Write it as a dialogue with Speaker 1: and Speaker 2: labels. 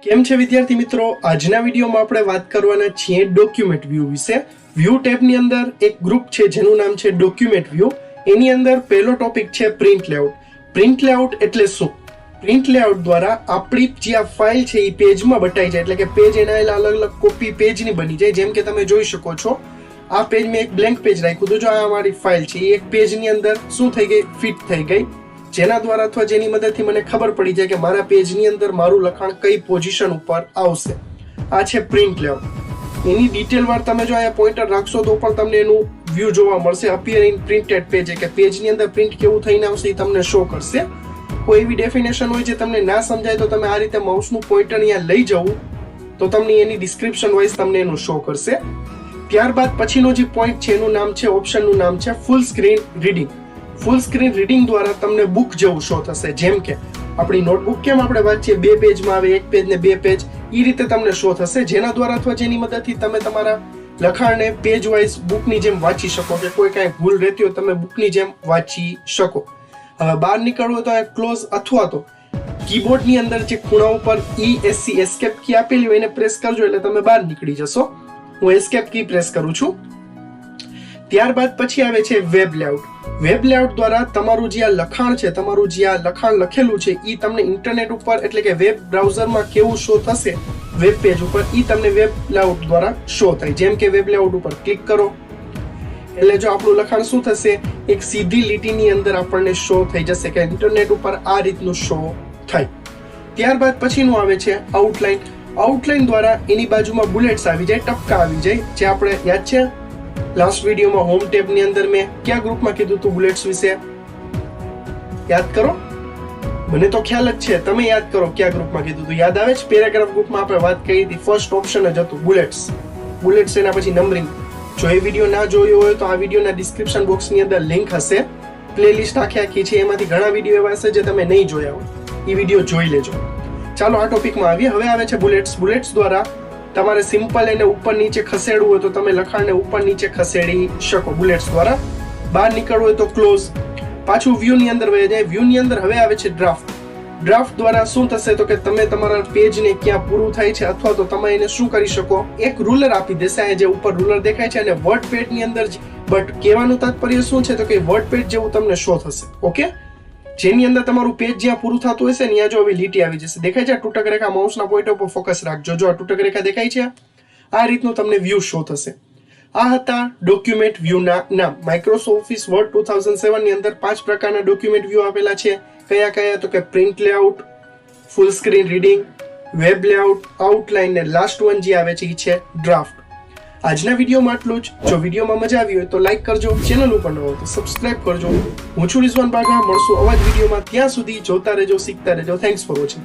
Speaker 1: કેમ છે વિદ્યાર્થી મિત્રો, આજના વિડીયોમાં આપણે વાત કરવાના છીએ ડોક્યુમેન્ટ વ્યૂ વિશે। વ્યૂ ટેબની અંદર એક ગ્રુપ છે જેનું નામ છે ડોક્યુમેન્ટ વ્યૂ। એની અંદર પહેલો ટોપિક છે પ્રિન્ટ લેઆઉટ। પ્રિન્ટ લેઆઉટ એટલે શું? પ્રિન્ટ લેઆઉટ દ્વારા આપણી જે આ ફાઇલ છે એ પેજમાં બતાઈ જાય, એટલે કે પેજ એના અલગ અલગ કોપી પેજની બની જાય। જેમ કે તમે જોઈ શકો છો, આ પેજ મેં એક બ્લેન્ક પેજ રાખ્યું હતું, જો આ અમારી ફાઇલ છે એ એક પેજની અંદર શું થઈ ગઈ, ફિટ થઈ ગઈ, જેના દ્વારા અથવા જેની મદદથી મને ખબર પડી જાય કે મારા પેજની અંદર મારું લખાણ કઈ પોઝિશન ઉપર આવશે। આ છે પ્રિન્ટ લેઆઉટ। એની ડિટેલ વાર તમે જો અહીંયા પોઇન્ટર રાખશો તો પણ તમને એનું વ્યૂ જોવા મળશે। અપિયર ઇન પ્રિન્ટેડ પેજ, કે પેજની અંદર પ્રિન્ટ કેવું થઈને આવશે એ તમને શો કરશે। કોઈ એવી ડેફિનેશન હોય જે તમને ના સમજાય તો તમે આ રીતે માઉસનું પોઇન્ટર અહીંયા લઈ જવું તો તમને એની ડિસ્ક્રિપ્શન વાઇઝ તમને એનું શો કરશે। ત્યારબાદ પછીનો જે પોઈન્ટ છે એનું નામ છે, ઓપ્શનનું નામ છે ફૂલ સ્ક્રીન રીડિંગ। ફૂલ સ્ક્રીન રીડિંગ દ્વારા તમને બુક જેવું શો થશે। જેમ કે આપણી નોટબુક કેમ આપણે વાંચીએ, બે પેજમાં આવે, એક પેજ ને બે પેજ, એ રીતે તમને શો થશે, જેના દ્વારા અથવા જેની મદદથી તમે તમારા લખાણને પેજ વાઇઝ બુકની જેમ વાંચી શકો, કે કોઈ કાંઈ ભૂલ રહેતી હોય તમે બુકની જેમ વાંચી શકો। હવે બહાર નીકળવું હોય તો આ ક્લોઝ અથવા તો કીબોર્ડની અંદર જે ખૂણા ઉપર ESC એસ્કેપ કી આપેલી હોય એને પ્રેસ કરજો એટલે તમે બહાર નીકળી જશો। હું એસ્કેપ કી પ્રેસ કરું છું। ત્યારબાદ પછી આવે છે વેબ લેઆઉટ। વેબ લેઆઉટ દ્વારા તમારું જે આ લખાણ છે, તમારું જે આ લખાણ લખેલું છે એ તમને ઇન્ટરનેટ ઉપર એટલે કે વેબ બ્રાઉઝરમાં કેવું શો થશે વેબ પેજ ઉપર, એ તમને વેબ લેઆઉટ દ્વારા શો થાય। જેમ કે વેબ લેઆઉટ ઉપર ક્લિક કરો એટલે જો આપણું લખાણ શું થશે, એક સીધી લીટીની અંદર આપણને શો થઈ જશે કે ઇન્ટરનેટ ઉપર આ રીતનું શો થાય। ત્યારબાદ પછીનું આવે છે આઉટલાઇન। આઉટલાઇન દ્વારા એની બાજુમાં બુલેટ્સ આવી જાય, ટપકા આવી જાય, જે આપણે યાદ છે લાસ્ટ વિડીયોમાં હોમ ટેબની અંદર મેં કયા ગ્રુપમાં કીધું હતું બુલેટ્સ વિશે, યાદ કરો? મને તો ખ્યાલ જ છે, તમે યાદ કરો કયા ગ્રુપમાં કીધું હતું, યાદ આવે છે? પેરેગ્રાફ ગ્રુપમાં આપણે વાત કરી હતી, ફર્સ્ટ ઓપ્શન જ હતું બુલેટ્સ। બુલેટ્સ એના પછી નંબરિંગ। જો એ વિડીયો ના જોયો હોય તો આ વિડીયોના ડિસ્ક્રિપ્શન બોક્સની અંદર લિંક હશે, પ્લેલિસ્ટ આખી છે, એમાંથી ઘણા વિડીયો એવા હશે જે તમે નહીં જોયા હોય, એ વિડીયો જોઈ લેજો। ચાલો આ ટોપિકમાં આવીએ। હવે આવે છે બુલેટ્સ। બુલેટ્સ દ્વારા તમારે સિમ્પલ એને ઉપર નીચે ખસેડવું હોય તો તમે લખાણને ઉપર નીચે ખસેડી શકો બુલેટ્સ દ્વારા। બહાર નીકળવું હોય તો ક્લોઝ। પાછું વ્યૂની અંદર વહી જાય। વ્યૂની અંદર હવે આવે છે ડ્રાફ્ટ। ડ્રાફ્ટ દ્વારા શું થશે તો કે તમે તમારા પેજને ક્યાં પૂરું થાય છે અથવા તો તમે એને શું કરી શકો, એક રૂલર આપી દેશે, જે ઉપર રૂલર દેખાય છે, અને વર્ડ પેડની અંદર, બટ કહેવાનું તાત્પર્ય શું છે તો કે વર્ડ પેડ જેવું તમને શો થશે। ઓકે, જેની અંદર તમારું પેજ જ્યાં પૂરું થતું હશે ને ત્યાં જો હવે લીટી આવી જશે, દેખાય છે તૂટક રેખા, માઉસના પોઈન્ટર ઉપર ફોકસ રાખજો, જો આ તૂટક રેખા દેખાય છે, આ રીતનું તમને વ્યૂ શો થશે। આ હતા ડોક્યુમેન્ટ વ્યૂના નામ। માઇક્રોસોફ્ટ ઓફિસ વર્ડ 2007 ની અંદર 5 પ્રકારના ડોક્યુમેન્ટ વ્યૂ આપેલા છે। કયા કયા તો કે print layout, full screen reading, web layout, outline ને લાસ્ટ વન જે આવે છે એ છે ડ્રાફ્ટ। આજના વિડીયોમાં આટલું જ। જો વિડીયોમાં મજા આવી હોય તો લાઈક કરજો, ચેનલ ઉપર ન હોય તો સબસ્ક્રાઇબ કરજો। હું છું રિઝવાન બાઘા, મળશું અવાજ વિડીયોમાં, ત્યાં સુધી જોતા રહેજો, શીખતા રહેજો। Thanks for watching.